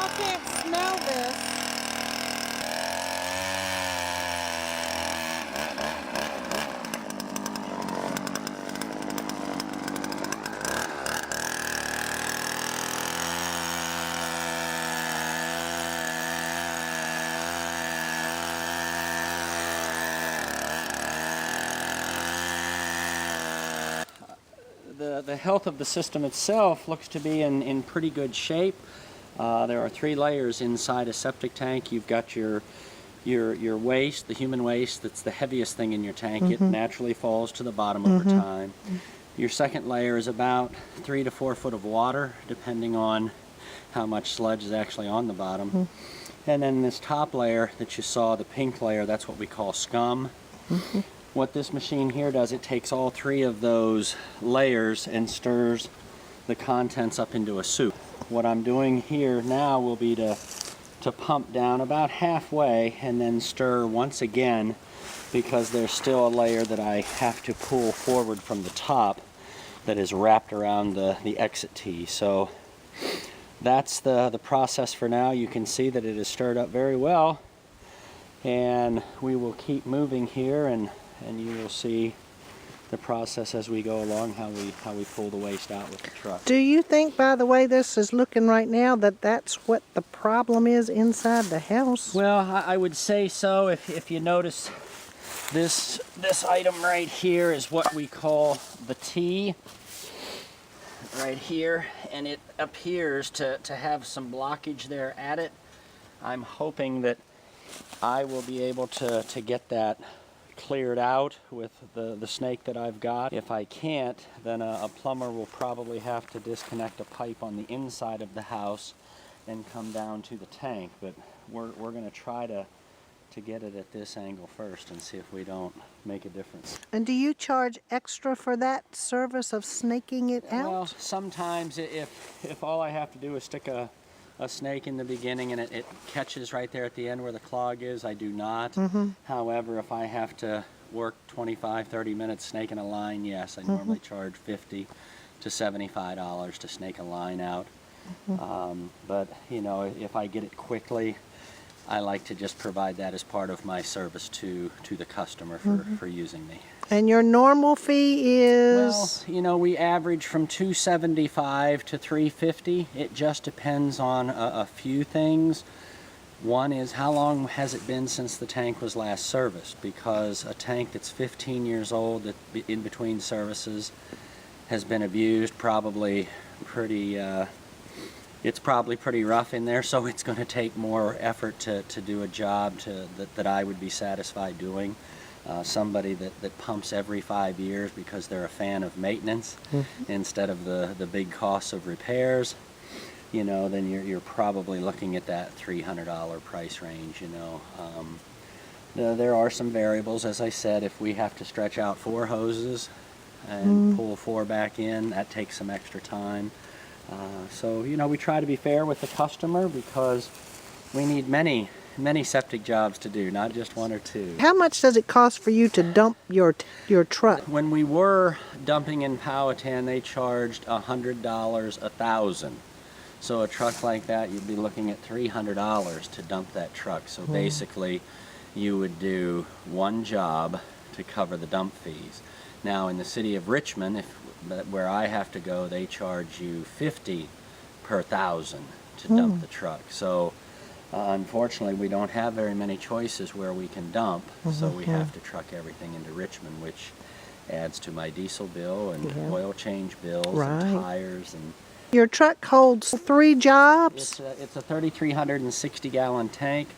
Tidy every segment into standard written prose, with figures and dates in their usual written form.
y'all can't smell this. The health of the system itself looks to be in pretty good shape. There are 3 layers inside a septic tank. You've got your waste, the human waste, that's the heaviest thing in your tank. It naturally falls to the bottom over time. Your second layer is about 3 to 4 foot of water, depending on how much sludge is actually on the bottom. And then this top layer that you saw, the pink layer, that's what we call scum. What this machine here does, it takes all 3 of those layers and stirs the contents up into a soup. What I'm doing here now will be to pump down about halfway and then stir once again, because there's still a layer that I have to pull forward from the top that is wrapped around the exit tee. So that's the process for now. You can see that it is stirred up very well, and we will keep moving here, and you will see the process as we go along, how we pull the waste out with the truck. Do you think, by the way this is looking right now, that that's what the problem is inside the house? Well, I would say so. If you notice, this item right here is what we call the tee right here, and it appears to have some blockage there at it. I'm hoping that I will be able to get that cleared out with the snake that I've got. If I can't, then a plumber will probably have to disconnect a pipe on the inside of the house and come down to the tank. But we're going to try to get it at this angle first and see if we don't make a difference. And do you charge extra for that service of snaking it out? Well, sometimes if all I have to do is stick a snake in the beginning and it catches right there at the end where the clog is, I do not. However, if I have to work 25-30 minutes snaking a line, yes, I normally charge $50 to $75 to snake a line out. But you know, if I get it quickly, I like to just provide that as part of my service to the customer for using me. And your normal fee is? Well, you know, we average from $275 to $350. It just depends on a few things. One is, how long has it been since the tank was last serviced? Because a tank that's 15 years old, that in between services, has been abused, probably pretty it's probably pretty rough in there, so it's going to take more effort to do a job that I would be satisfied doing. Somebody that pumps every 5 years because they're a fan of maintenance instead of the big costs of repairs, you know, then you're probably looking at that $300 price range, you know. There are some variables, as I said. If we have to stretch out 4 hoses and pull 4 back in, that takes some extra time. So, you know, we try to be fair with the customer because we need many septic jobs to do, not just 1 or 2. How much does it cost for you to dump your truck? When we were dumping in Powhatan, they charged $100 1,000. So a truck like that, you'd be looking at $300 to dump that truck. So basically, you would do 1 job to cover the dump fees. Now in the city of Richmond, where I have to go, they charge you $50 per 1,000 to dump the truck. So unfortunately, we don't have very many choices where we can dump, so we have to truck everything into Richmond, which adds to my diesel bill and oil change bills and tires. And your truck holds 3 jobs? It's a 3,360 gallon tank.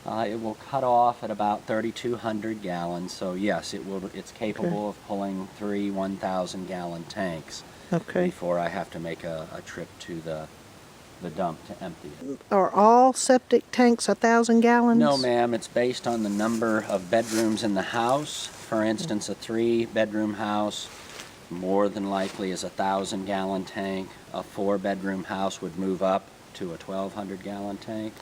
It will cut off at about 3,200 gallons, so yes, it's capable of pulling 3 1,000 gallon tanks before I have to make a trip to the dump to empty it. Are all septic tanks 1,000 gallons? No, ma'am. It's based on the number of bedrooms in the house. For instance, a 3-bedroom house more than likely is a 1,000 gallon tank. A 4-bedroom house would move up to a 1,200 gallon tank.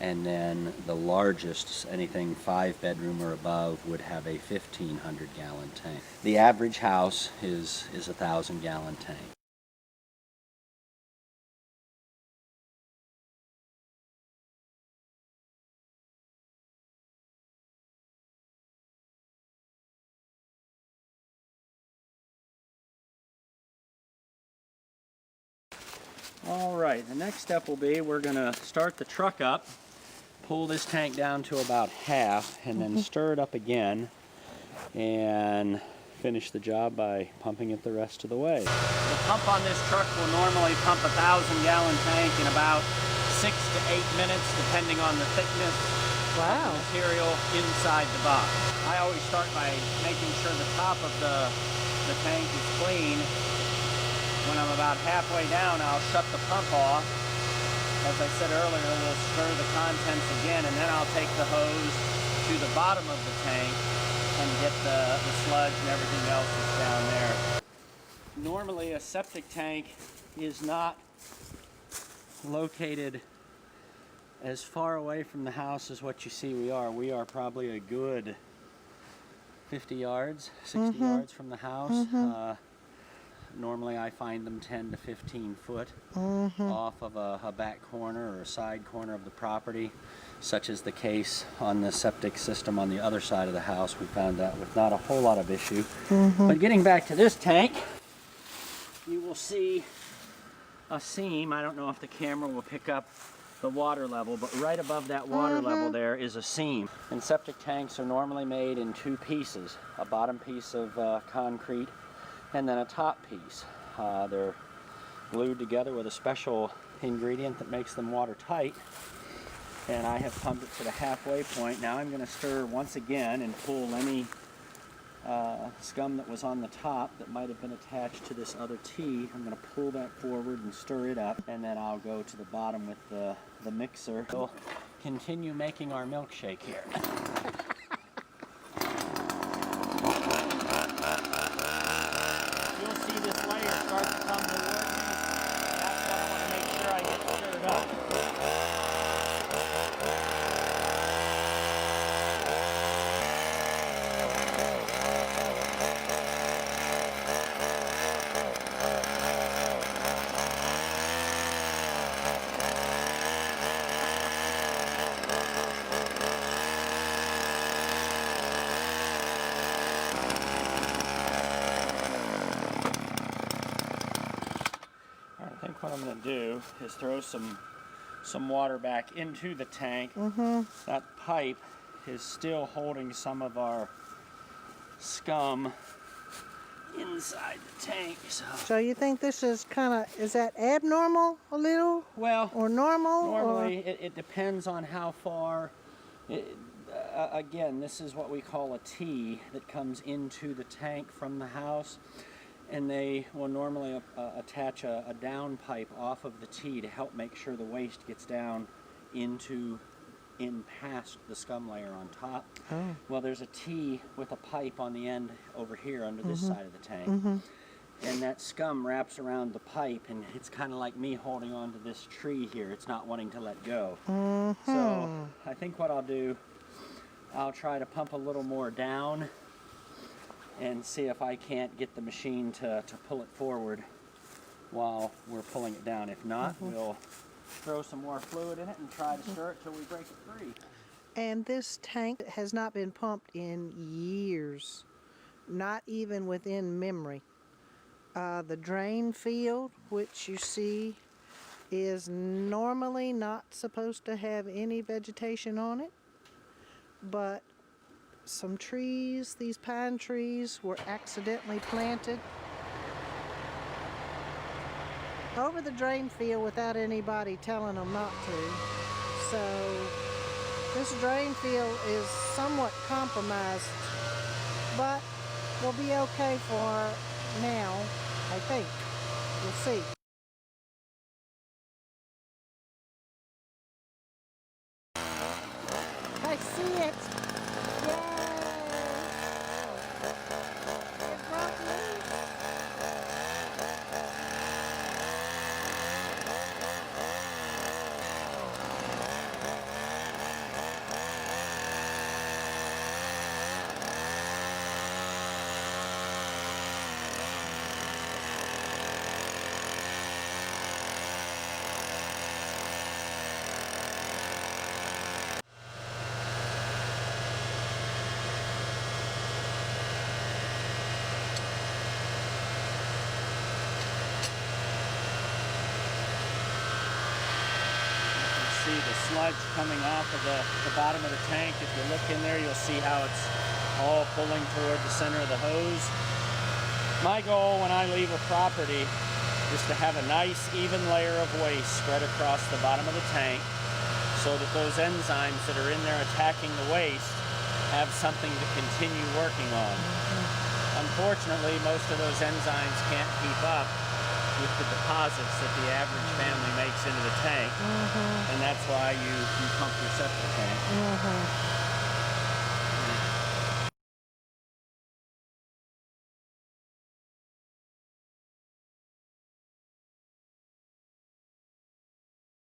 And then the largest, anything 5-bedroom or above, would have a 1,500 gallon tank. The average house is a 1,000 gallon tank. All right, the next step will be we're gonna start the truck up, pull this tank down to about half, and then stir it up again, and finish the job by pumping it the rest of the way. The pump on this truck will normally pump a 1,000-gallon tank in about 6 to 8 minutes, depending on the thickness of the material inside the box. I always start by making sure the top of the tank is clean. When I'm about halfway down, I'll shut the pump off. As I said earlier, we'll stir the contents again, and then I'll take the hose to the bottom of the tank and get the sludge and everything else that's down there. Normally, a septic tank is not located as far away from the house as what you see we are. We are probably a good 50 yards, 60 yards from the house. Normally I find them 10 to 15 foot off of a back corner or a side corner of the property, such as the case on the septic system on the other side of the house. We found that with not a whole lot of issue. But getting back to this tank, you will see a seam. I don't know if the camera will pick up the water level, but right above that water level there is a seam. And septic tanks are normally made in two pieces, a bottom piece of concrete and then a top piece. They're glued together with a special ingredient that makes them watertight. And I have pumped it to the halfway point. Now I'm going to stir once again and pull any scum that was on the top that might have been attached to this other tee. I'm going to pull that forward and stir it up, and then I'll go to the bottom with the mixer. We'll continue making our milkshake here. You'll see this layer start to come towards me. That's why I want to make sure I get stirred up. I think what I'm going to do is throw some water back into the tank. That pipe is still holding some of our scum inside the tank. So you think this is is that abnormal a little? Well, or normal? Normally it depends on how far. Again, this is what we call a tee that comes into the tank from the house. And they will normally attach a down pipe off of the tee to help make sure the waste gets down in past the scum layer on top. Well, there's a tee with a pipe on the end over here under this side of the tank. And that scum wraps around the pipe, and it's kind of like me holding on to this tree here. It's not wanting to let go. So I think what I'll do, I'll try to pump a little more down and see if I can't get the machine to pull it forward while we're pulling it down. If not, we'll throw some more fluid in it and try to stir it till we break it free. And this tank has not been pumped in years, not even within memory. The drain field, which you see, is normally not supposed to have any vegetation on it, but some trees, these pine trees, were accidentally planted over the drain field without anybody telling them not to. So this drain field is somewhat compromised, but will be okay for now, I think. We'll see. I see it. see the sludge coming off of the bottom of the tank. If you look in there, you'll see how it's all pulling toward the center of the hose. My goal when I leave a property is to have a nice even layer of waste spread across the bottom of the tank so that those enzymes that are in there attacking the waste have something to continue working on. Unfortunately, most of those enzymes can't keep up with the deposits that the average family makes into the tank, and that's why you pump your septic tank.